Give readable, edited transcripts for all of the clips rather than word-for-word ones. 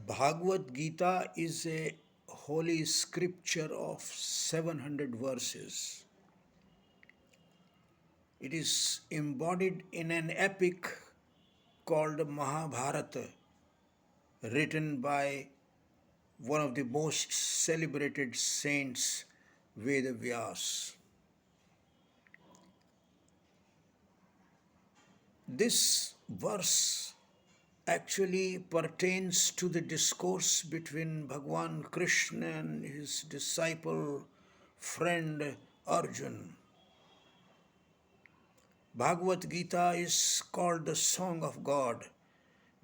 Bhagavad Gita is a holy scripture of 700 verses. It is embodied in an epic called Mahabharata, written by one of the most celebrated saints, Vedavyas. This verse actually pertains to the discourse between Bhagwan Krishna and his disciple friend Arjun. Bhagavad Gita is called the Song of God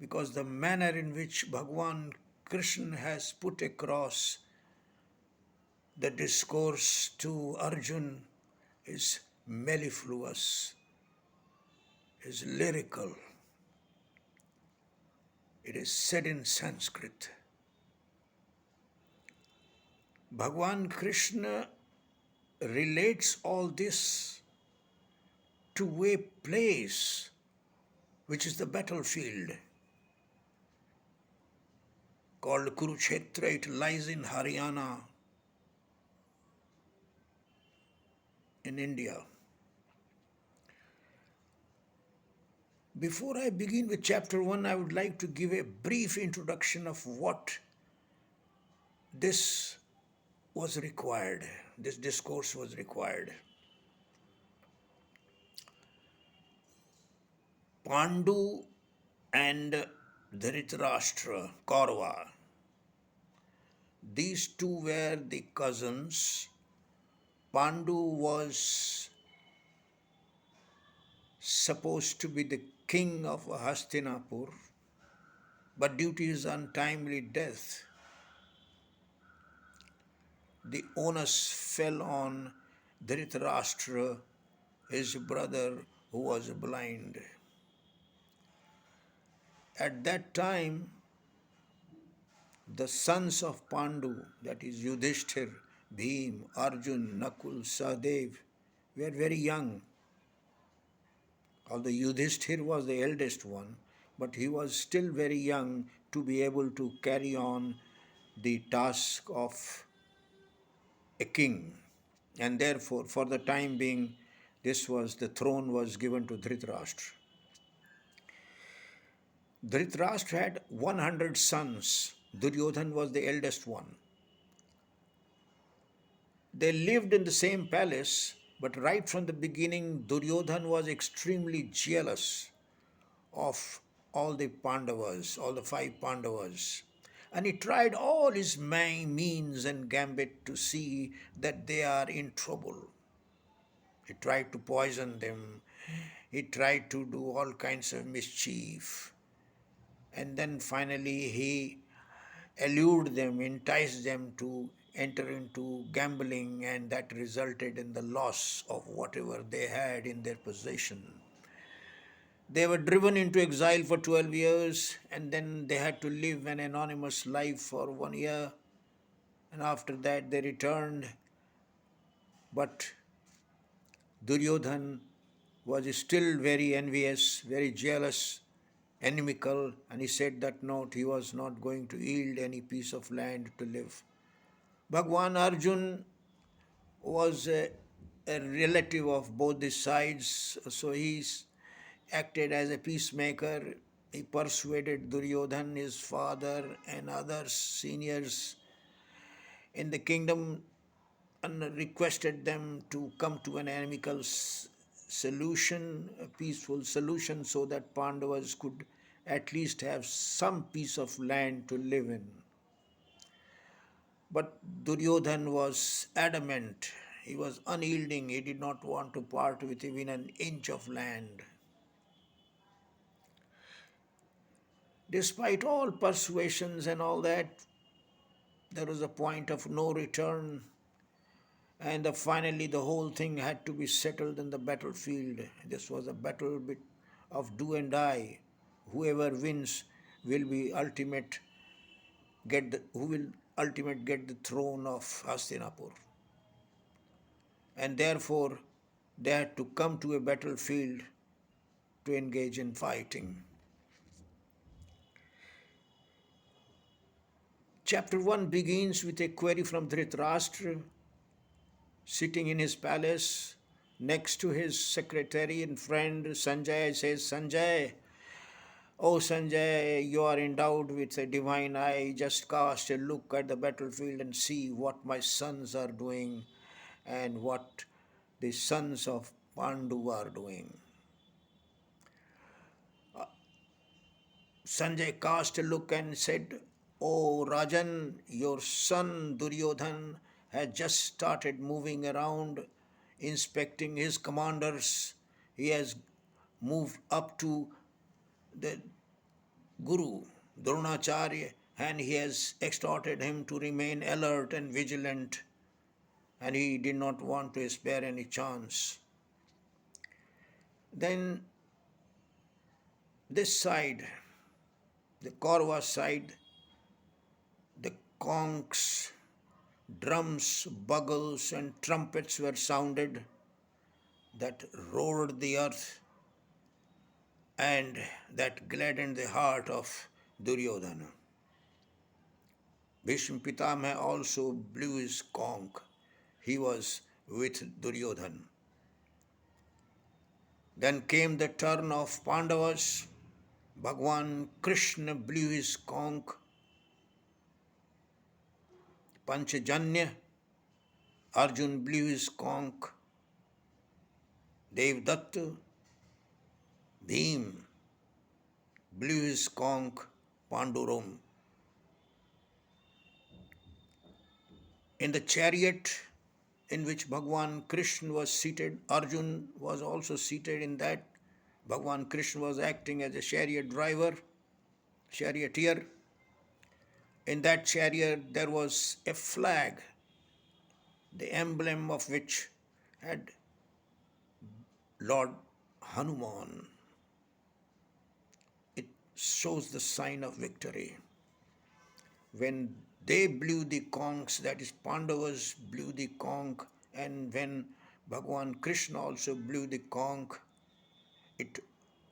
because the manner in which Bhagwan Krishna has put across the discourse to Arjun is mellifluous, is lyrical. It is said in Sanskrit. Bhagwan Krishna relates all this to a place which is the battlefield called Kurukshetra. It lies in Haryana in India. Before I begin with chapter 1, I would like to give a brief introduction of what this was required, this discourse was required. Pandu and Dhritarashtra, Kaurava, these two were the cousins. Pandu was supposed to be the king of Hastinapur, but due to his untimely death, the onus fell on Dhritarashtra, his brother who was blind. At that time, the sons of Pandu, that is Yudhishthir, Bhim, Arjun, Nakul, Sahadev, were very young. Although Yudhishthir was the eldest one, but he was still very young to be able to carry on the task of a king. And therefore, for the time being, the throne was given to Dhritarashtra. Dhritarashtra had 100 sons. Duryodhan was the eldest one. They lived in the same palace, but right from the beginning, Duryodhan was extremely jealous of all the Pandavas, all the five Pandavas. And he tried all his means and gambit to see that they are in trouble. He tried to poison them. He tried to do all kinds of mischief. And then finally he allured them, enticed them to enter into gambling, and that resulted in the loss of whatever they had in their possession. They were driven into exile for 12 years, and then they had to live an anonymous life for 1 year. And after that, they returned. But Duryodhan was still very envious, very jealous, inimical, and he said that no, he was not going to yield any piece of land to live. Bhagwan Arjun was a relative of both the sides, so he acted as a peacemaker. He persuaded Duryodhan, his father, and other seniors in the kingdom and requested them to come to an amicable solution, a peaceful solution, so that Pandavas could at least have some piece of land to live in. But Duryodhan was adamant. He was unyielding. He did not want to part with even an inch of land. Despite all persuasions and all that, there was a point of no return, and finally the whole thing had to be settled in the battlefield. This was a battle of do and die. Whoever wins will be who will ultimate get the throne of Hastinapur. And therefore they had to come to a battlefield to engage in fighting. Chapter 1 begins with a query from Dhritarashtra, sitting in his palace next to his secretary and friend Sanjay. Says, Sanjay, oh Sanjay, you are endowed with a divine eye. Just cast a look at the battlefield and see what my sons are doing and what the sons of Pandu are doing. Sanjay cast a look and said, "Oh Rajan, your son Duryodhan has just started moving around, inspecting his commanders. He has moved up to the Guru Dronacharya and he has exhorted him to remain alert and vigilant, and he did not want to spare any chance." Then this side, the Kaurava side, the conchs, drums, bugles, and trumpets were sounded that roared the earth and that gladdened the heart of Duryodhana. Bhishma Pitamaha also blew his conch. He was with Duryodhana. Then came the turn of Pandavas. Bhagwan Krishna blew his conch. Panchajanya, Arjun blew his conch. Devdatta, Bhim blew his conch. Panduram. In the chariot in which Bhagwan Krishna was seated, Arjun was also seated in that. Bhagwan Krishna was acting as a chariot driver, charioteer. In that chariot there was a flag, the emblem of which had Lord Hanuman. It shows the sign of victory. When they blew the conchs, that is Pandavas blew the conch, and when Bhagwan Krishna also blew the conch, it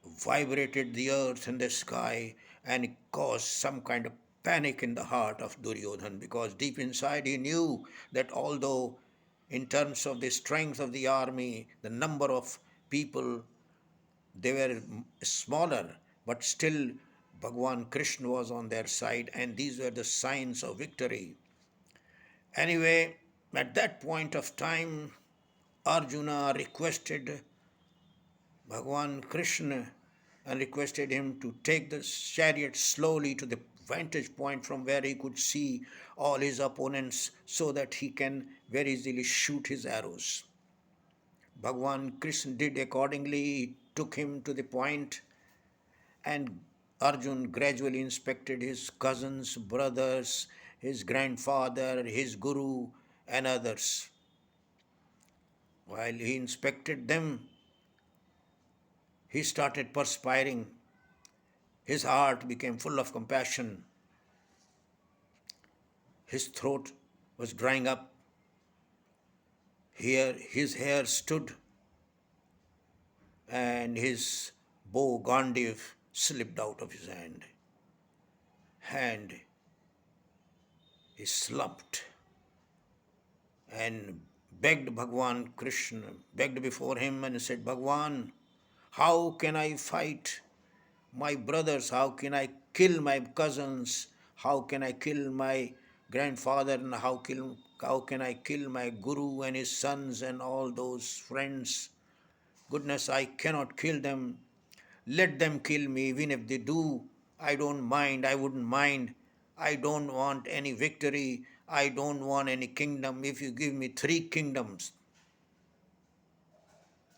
vibrated the earth and the sky and it caused some kind of panic in the heart of Duryodhan, because deep inside he knew that although in terms of the strength of the army, the number of people, they were smaller, but still Bhagwan Krishna was on their side, and these were the signs of victory. Anyway, at that point of time, Arjuna requested Bhagwan Krishna and requested him to take the chariot slowly to the vantage point from where he could see all his opponents so that he can very easily shoot his arrows. Bhagwan Krishna did accordingly. He took him to the point, and Arjun gradually inspected his cousins, brothers, his grandfather, his guru, and others. While he inspected them, he started perspiring. His heart became full of compassion. His throat was drying up. Here his hair stood, and his bow Gandiv slipped out of his hand. And he slumped and begged Bhagwan Krishna, begged before him and said, Bhagwan, how can I fight my brothers? How can I kill my cousins? How can I kill my grandfather? And how can I kill my guru and his sons and all those friends? Goodness, I cannot kill them. Let them kill me, even if they do. I don't mind, I wouldn't mind. I don't want any victory. I don't want any kingdom. If you give me 3 kingdoms,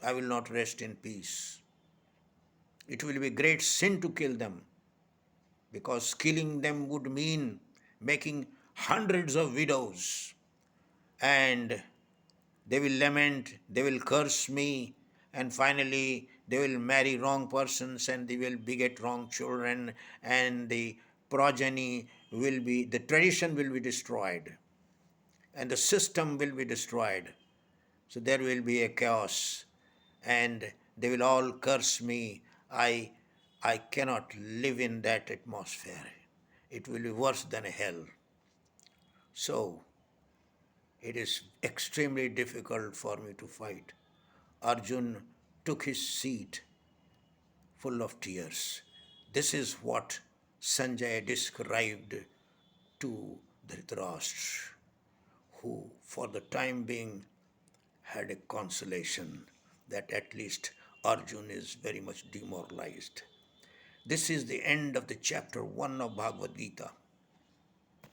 I will not rest in peace. It will be great sin to kill them, because killing them would mean making hundreds of widows, and they will lament, they will curse me, and finally they will marry wrong persons and they will beget wrong children, and the progeny will be, the tradition will be destroyed, and the system will be destroyed. So there will be a chaos, and they will all curse me. I cannot live in that atmosphere. It will be worse than hell. So it is extremely difficult for me to fight. Arjun took his seat full of tears. This is what Sanjay described to Dhritarashtra, who for the time being had a consolation that at least Arjun is very much demoralized. This is the end of the chapter 1 of Bhagavad Gita.